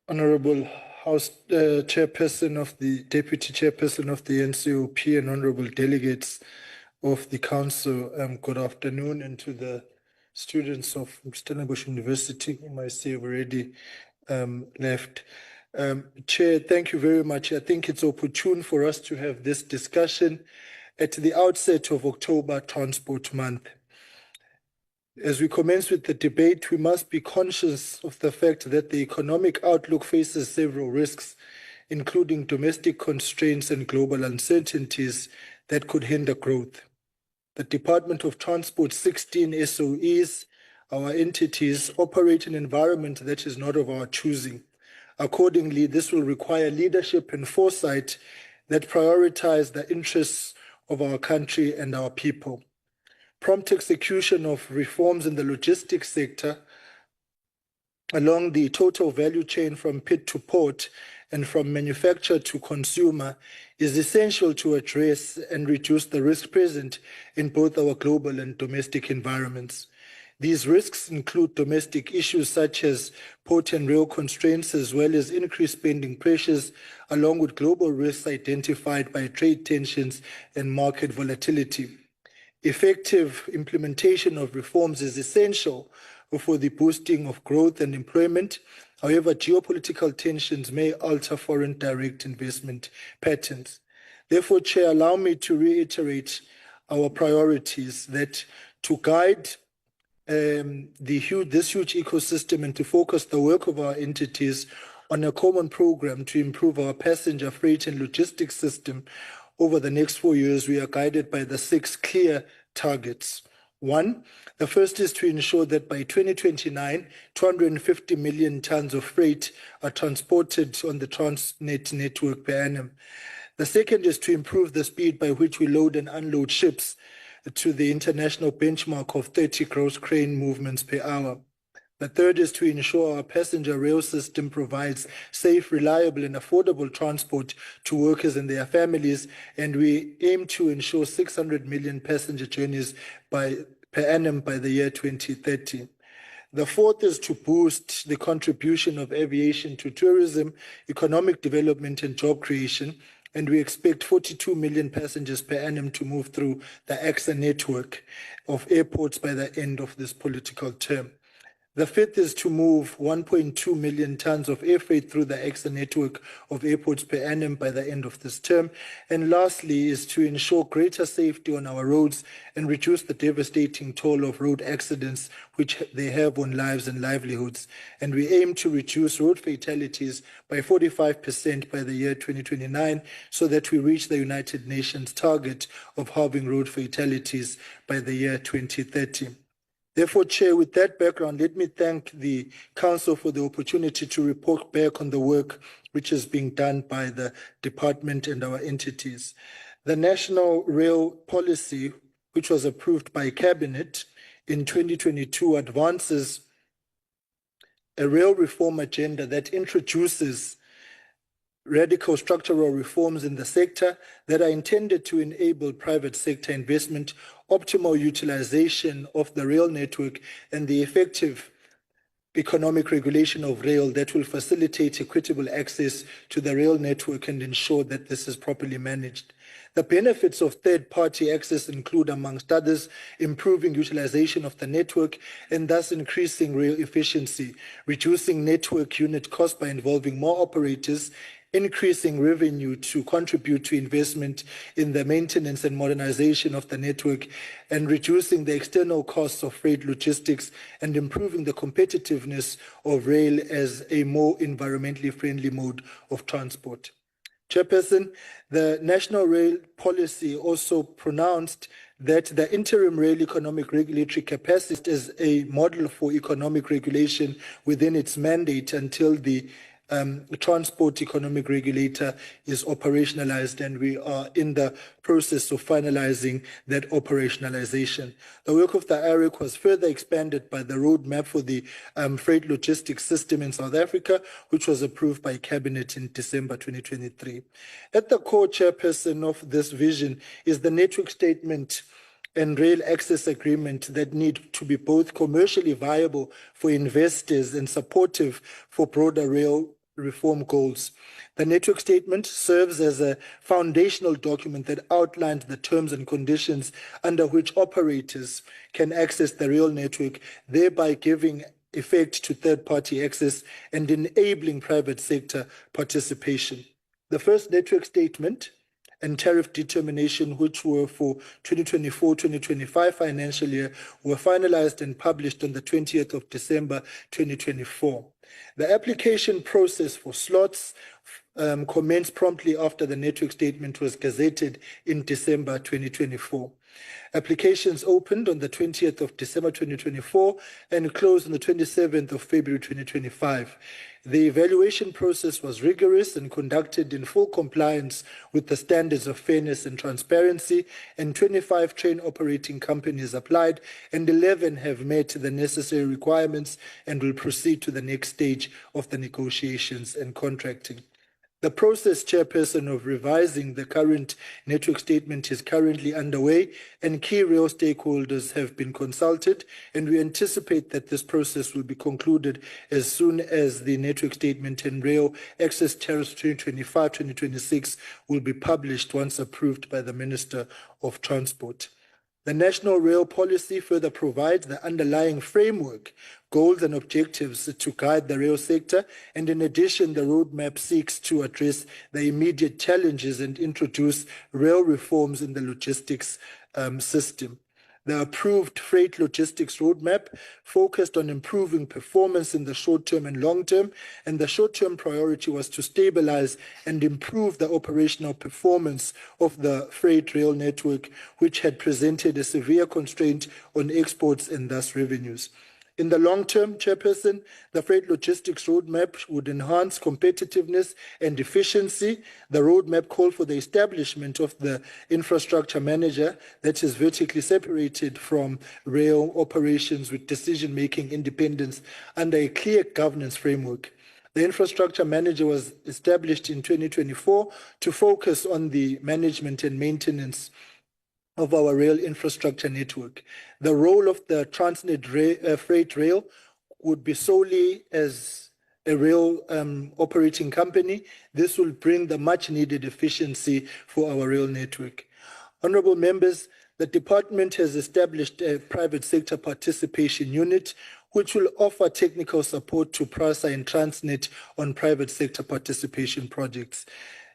Honorable House Chairperson of the Deputy Chairperson of the NCOP and Honorable Delegates of the Council, good afternoon, and to the students of Stellenbosch University, whom I see have already left. Chair, thank you very much. I think it's opportune for us to have this discussion at the outset of October Transport Month. As we commence with the debate, we must be conscious of the fact that the economic outlook faces several risks, including domestic constraints and global uncertainties that could hinder growth. The Department of Transport's 16 SOEs, our entities, operate in an environment that is not of our choosing. Accordingly, this will require leadership and foresight that prioritize the interests of our country and our people. Prompt execution of reforms in the logistics sector along the total value chain from pit to port and from manufacturer to consumer is essential to address and reduce the risk present in both our global and domestic environments. These risks include domestic issues such as port and rail constraints, as well as increased spending pressures, along with global risks identified by trade tensions and market volatility. Effective implementation of reforms is essential for the boosting of growth and employment. However, geopolitical tensions may alter foreign direct investment patterns. Therefore, Chair, allow me to reiterate our priorities that to guide this huge ecosystem and to focus the work of our entities on a common program to improve our passenger freight and logistics system. Over the next 4 years, we are guided by the 6 clear targets. One, the first is to ensure that by 2029, 250 million tons of freight are transported on the Transnet network per annum. The second is to improve the speed by which we load and unload ships to the international benchmark of 30 gross crane movements per hour. The third is to ensure our passenger rail system provides safe, reliable, and affordable transport to workers and their families, and we aim to ensure 600 million passenger journeys per annum by the year 2030. The fourth is to boost the contribution of aviation to tourism, economic development, and job creation, and we expect 42 million passengers per annum to move through the AXA network of airports by the end of this political term. The fifth is to move 1.2 million tons of air freight through the AXA network of airports per annum by the end of this term. And lastly is to ensure greater safety on our roads and reduce the devastating toll of road accidents which they have on lives and livelihoods. And we aim to reduce road fatalities by 45% by the year 2029 so that we reach the United Nations target of halving road fatalities by the year 2030. Therefore, Chair, with that background, let me thank the Council for the opportunity to report back on the work which is being done by the Department and our entities. The National Rail Policy, which was approved by Cabinet in 2022, advances a rail reform agenda that introduces radical structural reforms in the sector that are intended to enable private sector investment, optimal utilization of the rail network, and the effective economic regulation of rail that will facilitate equitable access to the rail network and ensure that this is properly managed. The benefits of third-party access include, amongst others, improving utilization of the network and thus increasing rail efficiency, reducing network unit cost by involving more operators, increasing revenue to contribute to investment in the maintenance and modernization of the network, and reducing the external costs of freight logistics and improving the competitiveness of rail as a more environmentally friendly mode of transport. Chairperson, the National Rail Policy also pronounced that the interim rail economic regulatory capacity is a model for economic regulation within its mandate until the transport economic regulator is operationalized, and we are in the process of finalizing that operationalization. The work of the IREC was further expanded by the roadmap for the freight logistics system in South Africa, which was approved by Cabinet in December 2023. At the core, Chairperson, of this vision is the network statement and rail access agreement that need to be both commercially viable for investors and supportive for broader rail reform goals. The network statement serves as a foundational document that outlines the terms and conditions under which operators can access the rail network, thereby giving effect to third-party access and enabling private sector participation. The first network statement and tariff determination, which were for 2024-2025 financial year, were finalized and published on the 20th of December 2024. The application process for slots commenced promptly after the network statement was gazetted in December 2024. Applications opened on the 20th of December 2024 and closed on the 27th of February 2025. The evaluation process was rigorous and conducted in full compliance with the standards of fairness and transparency, and 25 train operating companies applied, and 11 have met the necessary requirements and will proceed to the next stage of the negotiations and contracting. The process, Chairperson, of revising the current network statement is currently underway, and key rail stakeholders have been consulted, and we anticipate that this process will be concluded as soon as the network statement and rail access tariffs 2025-2026 will be published once approved by the Minister of Transport. The National Rail Policy further provides the underlying framework, goals and objectives to guide the rail sector, and in addition, the roadmap seeks to address the immediate challenges and introduce rail reforms in the logistics system. The approved freight logistics roadmap focused on improving performance in the short term and long term, and the short term priority was to stabilize and improve the operational performance of the freight rail network, which had presented a severe constraint on exports and thus revenues. In the long term, Chairperson, the freight logistics roadmap would enhance competitiveness and efficiency. The roadmap called for the establishment of the infrastructure manager that is vertically separated from rail operations with decision-making independence under a clear governance framework. The infrastructure manager was established in 2024 to focus on the management and maintenance of our rail infrastructure network. The role of the Transnet Freight Rail would be solely as a rail operating company. This will bring the much needed efficiency for our rail network. Honorable members, the department has established a private sector participation unit which will offer technical support to PRASA and Transnet on private sector participation projects.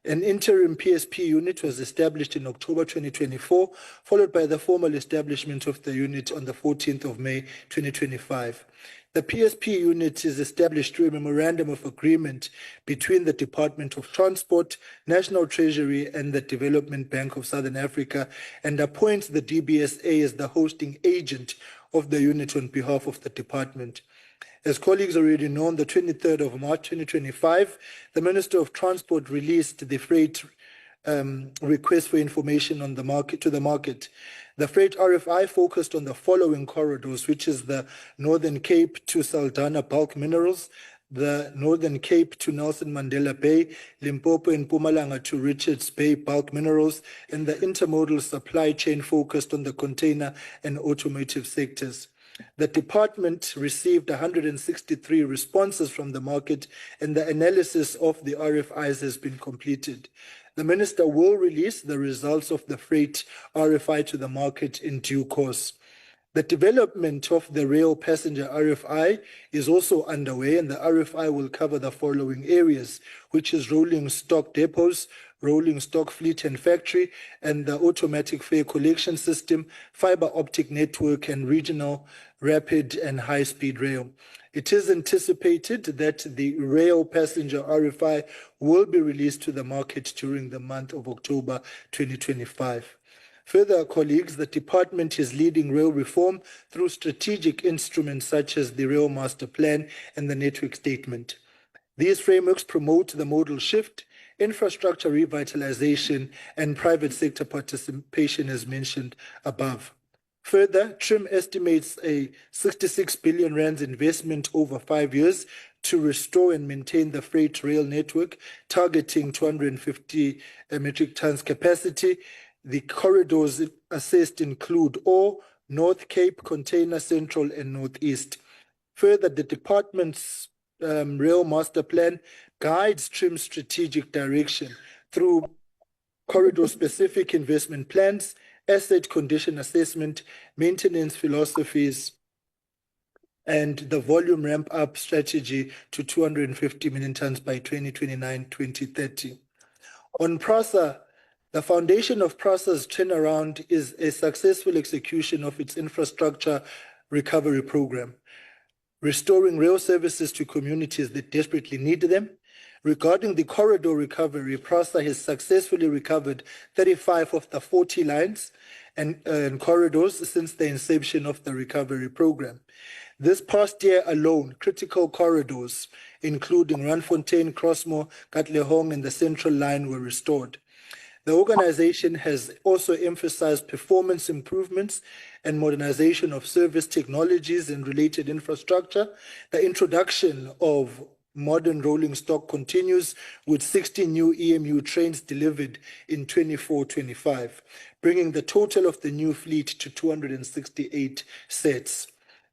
An interim PSP unit was established in October 2024, followed by the formal establishment of the unit on the 14th of May 2025. The PSP unit is established through a memorandum of agreement between the Department of Transport, National Treasury, and the Development Bank of Southern Africa, and appoints the DBSA as the hosting agent of the unit on behalf of the department. As colleagues already know, on the 23rd of March 2025, the Minister of Transport released the freight request for information on the market to the market. The freight RFI focused on the following corridors, which is the Northern Cape to Saldanha bulk minerals, the Northern Cape to Nelson Mandela Bay, Limpopo and Mpumalanga to Richards Bay bulk minerals, and the intermodal supply chain focused on the container and automotive sectors. The department received 163 responses from the market, and the analysis of the RFIs has been completed. The Minister will release the results of the freight RFI to the market in due course. The development of the rail passenger RFI is also underway, and the RFI will cover the following areas, which is rolling stock depots, rolling stock fleet and factory, and the automatic fare collection system, fiber optic network, and regional rapid and high-speed rail. It is anticipated that the rail passenger RFI will be released to the market during the month of October 2025. Further, colleagues, the department is leading rail reform through strategic instruments such as the Rail Master Plan and the Network Statement. These frameworks promote the modal shift, infrastructure revitalization, and private sector participation as mentioned above. Further, TRIM estimates a 66 billion rands investment over 5 years to restore and maintain the freight rail network, targeting 250 metric tons capacity. The corridors assessed include Ore, North Cape, Container Central, and Northeast. Further, the department's Rail Master Plan guides TRIM's strategic direction through corridor-specific investment plans, asset condition assessment, maintenance philosophies, and the volume ramp-up strategy to 250 million tons by 2029-2030. On PRASA, the foundation of PRASA's turnaround is a successful execution of its infrastructure recovery program, restoring rail services to communities that desperately need them. Regarding the corridor recovery, PRASA has successfully recovered 35 of the 40 lines and corridors since the inception of the recovery program. This past year alone, critical corridors, including Randfontein, Crossmoor, Katlehong, and the Central Line, were restored. The organization has also emphasized performance improvements and modernization of service technologies and related infrastructure. The introduction of modern rolling stock continues with 60 new EMU trains delivered in 24-25, bringing the total of the new fleet to 268 sets.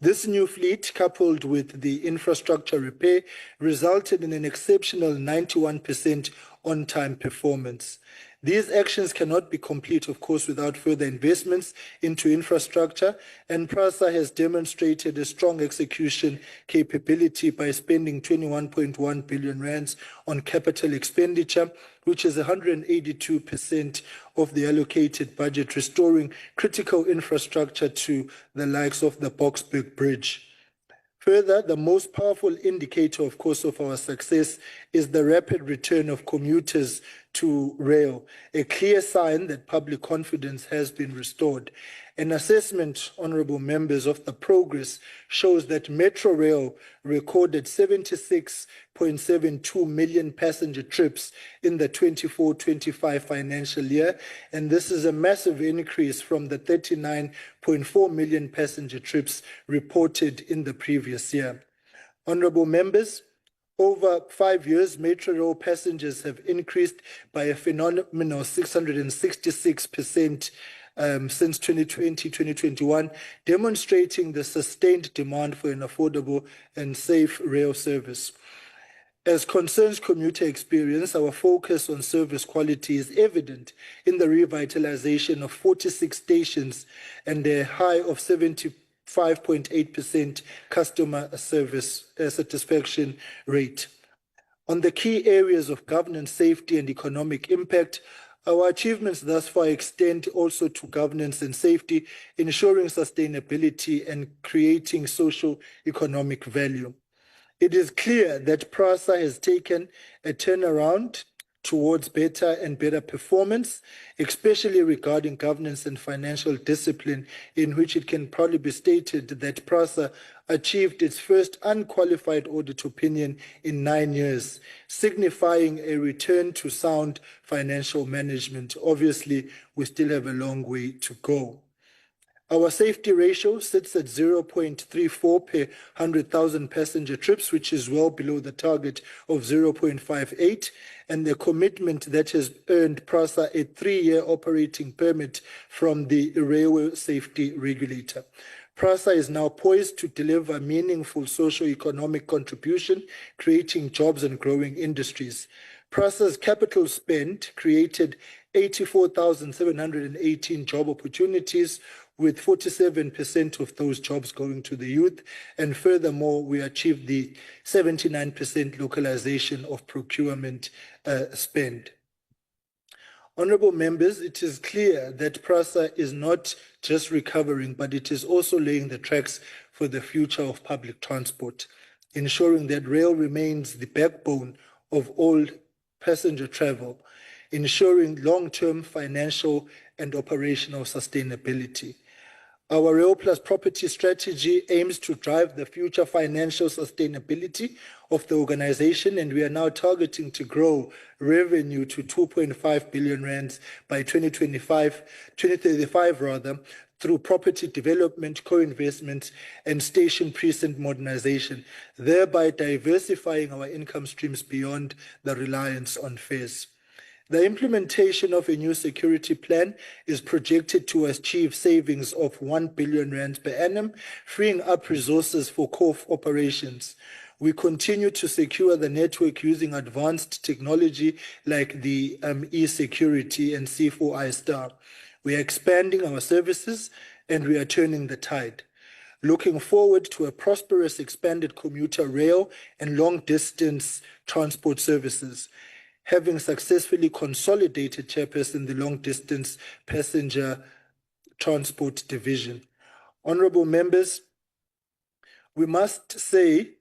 This new fleet, coupled with the infrastructure repair, resulted in an exceptional 91% on-time performance. These actions cannot be complete, of course, without further investments into infrastructure, and PRASA has demonstrated a strong execution capability by spending 21.1 billion rands on capital expenditure, which is 182% of the allocated budget, restoring critical infrastructure to the likes of the Boksburg Bridge. Further, the most powerful indicator, of course, of our success is the rapid return of commuters to rail, a clear sign that public confidence has been restored. An assessment, honorable members, of the progress shows that Metro Rail recorded 76.72 million passenger trips in the 24-25 financial year, and this is a massive increase from the 39.4 million passenger trips reported in the previous year. Honorable members, over 5 years, Metro Rail passengers have increased by a phenomenal 666% since 2020-2021, demonstrating the sustained demand for an affordable and safe rail service. As concerns commuter experience, our focus on service quality is evident in the revitalization of 46 stations and a high of 75.8% customer service satisfaction rate. On the key areas of governance, safety, and economic impact, our achievements thus far extend also to governance and safety, ensuring sustainability and creating socio-economic value. It is clear that PRASA has taken a turnaround towards better and better performance, especially regarding governance and financial discipline, in which it can proudly be stated that PRASA achieved its first unqualified audit opinion in 9 years, signifying a return to sound financial management. Obviously, we still have a long way to go. Our safety ratio sits at 0.34 per 100,000 passenger trips, which is well below the target of 0.58, and the commitment that has earned PRASA a 3-year operating permit from the Railway Safety Regulator. PRASA is now poised to deliver meaningful socio-economic contribution, creating jobs and growing industries. PRASA's capital spend created 84,718 job opportunities, with 47% of those jobs going to the youth. And furthermore, we achieved the 79% localization of procurement spend. Honorable members, it is clear that PRASA is not just recovering, but it is also laying the tracks for the future of public transport, ensuring that rail remains the backbone of all passenger travel, ensuring long-term financial and operational sustainability. Our Rail Plus Property strategy aims to drive the future financial sustainability of the organization, and we are now targeting to grow revenue to 2.5 billion rands by 2035 rather, through property development, co-investment, and station precinct modernization, thereby diversifying our income streams beyond the reliance on fares. The implementation of a new security plan is projected to achieve savings of 1 billion rands per annum, freeing up resources for core operations. We continue to secure the network using advanced technology like the e-security and C4I Star. We are expanding our services and we are turning the tide. Looking forward to a prosperous expanded commuter rail and long-distance transport services. Having successfully consolidated chairperson the long-distance passenger transport division. Honorable members, we must say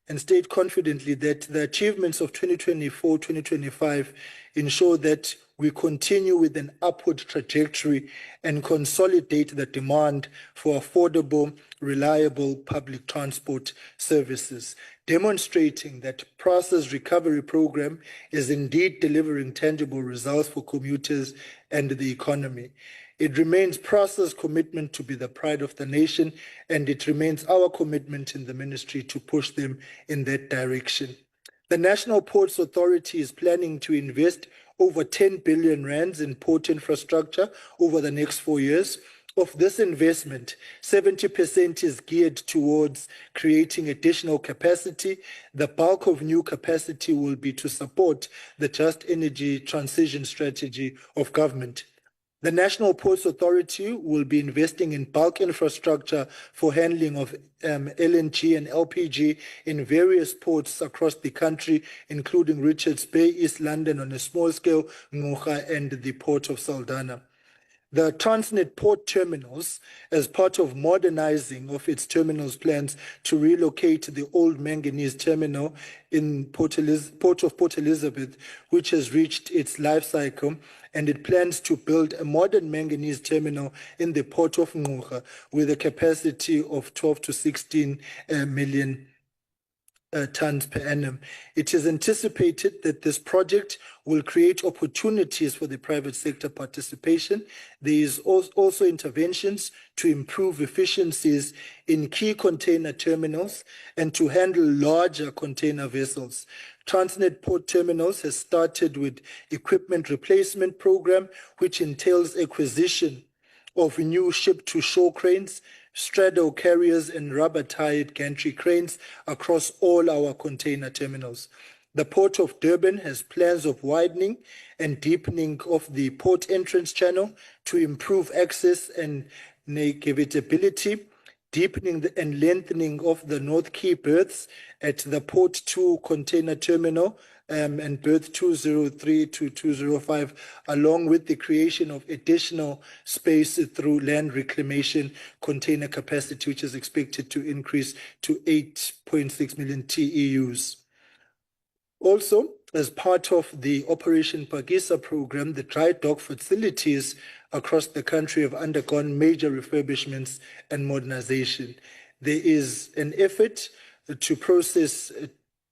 and state confidently that the achievements of 2024-2025 ensure that we continue with an upward trajectory and consolidate the demand for affordable, reliable public transport services, demonstrating that PRASA's recovery program is indeed delivering tangible results for commuters and the economy. It remains PRASA's commitment to be the pride of the nation, and it remains our commitment in the ministry to push them in that direction. The National Ports Authority is planning to invest over 10 billion rands in port infrastructure over the next 4 years. Of this investment, 70% is geared towards creating additional capacity. The bulk of new capacity will be to support the just energy transition strategy of government. The National Ports Authority will be investing in bulk infrastructure for handling of LNG and LPG in various ports across the country, including Richards Bay, East London on a small scale, Ngqura, and the Port of Saldanha. The Transnet port terminals, as part of modernizing of its terminals plans to relocate the old manganese terminal in Port of Port Elizabeth, which has reached its life cycle, and it plans to build a modern manganese terminal in the Port of Ngqura with a capacity of 12 to 16 million tons per annum. It is anticipated that this project will create opportunities for the private sector participation. There is also interventions to improve efficiencies in key container terminals and to handle larger container vessels. Transnet Port Terminals has started with equipment replacement program, which entails acquisition of new ship-to-shore cranes, straddle carriers, and rubber-tired gantry cranes across all our container terminals. The Port of Durban has plans of widening and deepening of the port entrance channel to improve access and navigability, deepening and lengthening of the North Quay berths at the Port 2 container terminal and berth 203 to 205, along with the creation of additional space through land reclamation container capacity, which is expected to increase to 8.6 million TEUs. Also, as part of the Operation Pagisa program, the dry dock facilities across the country have undergone major refurbishments and modernization. There is an effort to process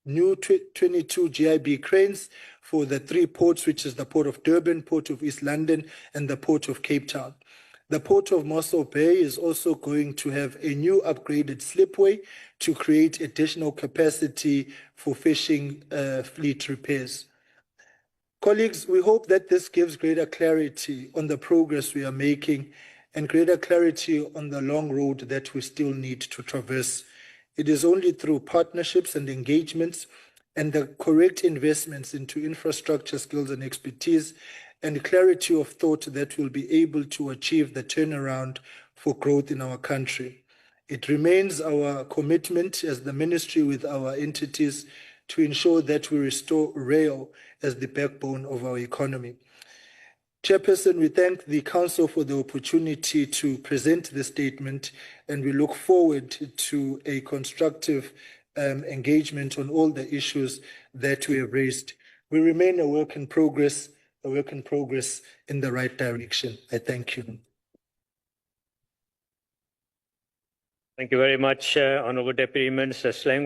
new 22 GIB cranes for the 3 ports, which is the Port of Durban, Port of East London, and the Port of Cape Town. The Port of Mossel Bay is also going to have a new upgraded slipway to create additional capacity for fishing fleet repairs. Colleagues, we hope that this gives greater clarity on the progress we are making and greater clarity on the long road that we still need to traverse. It is only through partnerships and engagements and the correct investments into infrastructure, skills, and expertise and clarity of thought that we'll be able to achieve the turnaround for growth in our country. It remains our commitment as the ministry with our entities to ensure that we restore rail as the backbone of our economy. Chairperson, we thank the Council for the opportunity to present the statement, and we look forward to a constructive engagement on all the issues that we have raised. We remain a work in progress in the right direction. I thank you. Thank you very much, Honourable Deputy Minister Hlengwa.